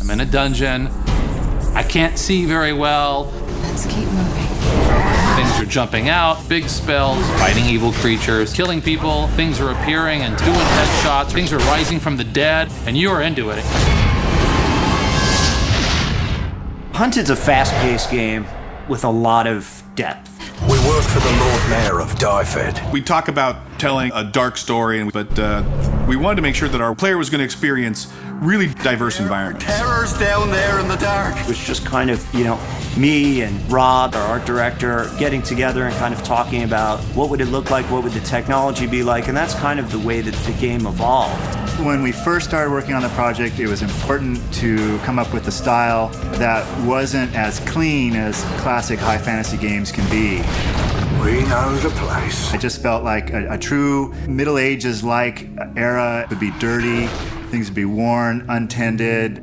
I'm in a dungeon. I can't see very well. Let's keep moving. Things are jumping out, big spells, fighting evil creatures, killing people. Things are appearing and doing headshots. Things are rising from the dead, and you are into it. Hunted's a fast-paced game with a lot of depth. We work for the Lord Mayor of Dyfed. We talk about telling a dark story, but we wanted to make sure that our player was going to experience really diverse environments. Terror's down there in the dark. It was just kind of, me and Rob, our art director, getting together and kind of talking about what would it look like, what would the technology be like, and that's kind of the way that the game evolved. When we first started working on the project, it was important to come up with a style that wasn't as clean as classic high fantasy games can be. We know the place. I just felt like a true Middle Ages-like era would be dirty, things would be worn, untended,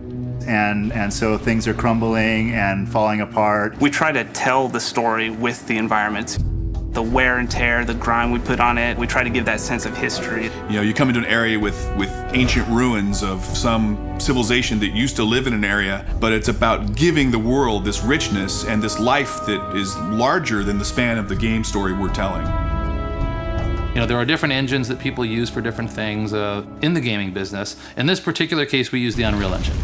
and so things are crumbling and falling apart. We try to tell the story with the environment. The wear and tear, the grime we put on it, we try to give that sense of history. You come into an area with ancient ruins of some civilization that used to live in an area, but it's about giving the world this richness and this life that is larger than the span of the game story we're telling. There are different engines that people use for different things in the gaming business. In this particular case, we use the Unreal Engine.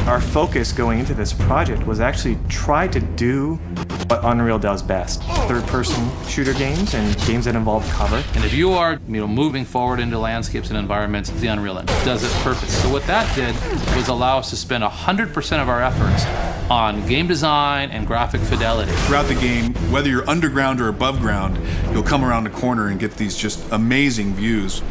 Our focus going into this project was actually try to do what Unreal does best. Third-person shooter games and games that involve cover. And if you are moving forward into landscapes and environments, the Unreal Engine does it perfect. So what that did was allow us to spend 100% of our efforts on game design and graphic fidelity. Throughout the game, whether you're underground or above ground, you'll come around a corner and get these just amazing views.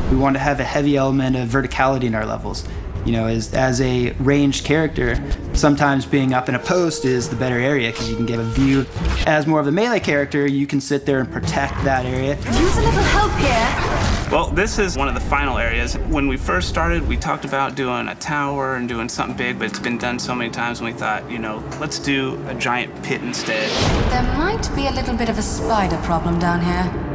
We wanted to have a heavy element of verticality in our levels. As a ranged character, sometimes being up in a post is the better area because you can get a view. As more of a melee character, you can sit there and protect that area. Use a little help here. Well, this is one of the final areas. When we first started, we talked about doing a tower and doing something big, but it's been done so many times, and we thought, let's do a giant pit instead. There might be a little bit of a spider problem down here.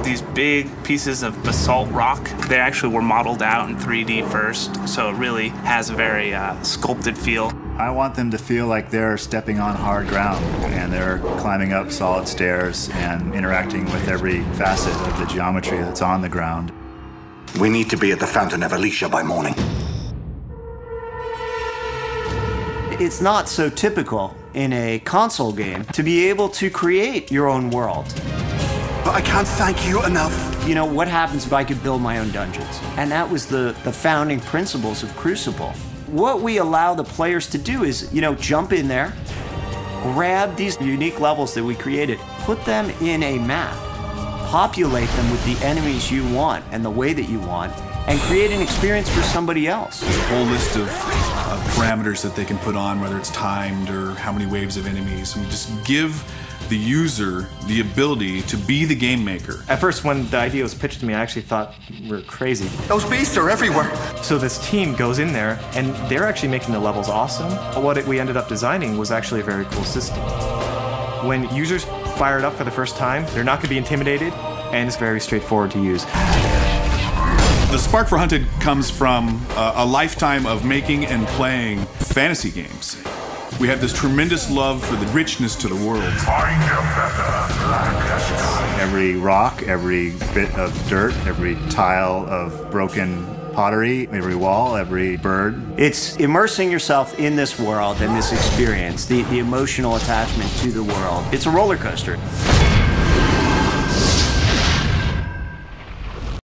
These big pieces of basalt rock, they actually were modeled out in 3D first, so it really has a very sculpted feel. I want them to feel like they're stepping on hard ground and they're climbing up solid stairs and interacting with every facet of the geometry that's on the ground. We need to be at the Fountain of Alicia by morning. It's not so typical in a console game to be able to create your own world. But I can't thank you enough. What happens if I could build my own dungeons? And that was the founding principles of Crucible. What we allow the players to do is, jump in there, grab these unique levels that we created, put them in a map, populate them with the enemies you want and the way that you want, and create an experience for somebody else. There's a whole list of parameters that they can put on, whether it's timed or how many waves of enemies. We just give the user the ability to be the game maker. At first, when the idea was pitched to me, I actually thought we're crazy. Those beasts are everywhere. So this team goes in there, and they're actually making the levels awesome. What we ended up designing was actually a very cool system. When users fire it up for the first time, they're not going to be intimidated, and it's very straightforward to use. The spark for Hunted comes from a lifetime of making and playing fantasy games. We have this tremendous love for the richness to the world. Every rock, every bit of dirt, every tile of broken pottery, every wall, every bird. It's immersing yourself in this world and this experience, the emotional attachment to the world. It's a roller coaster.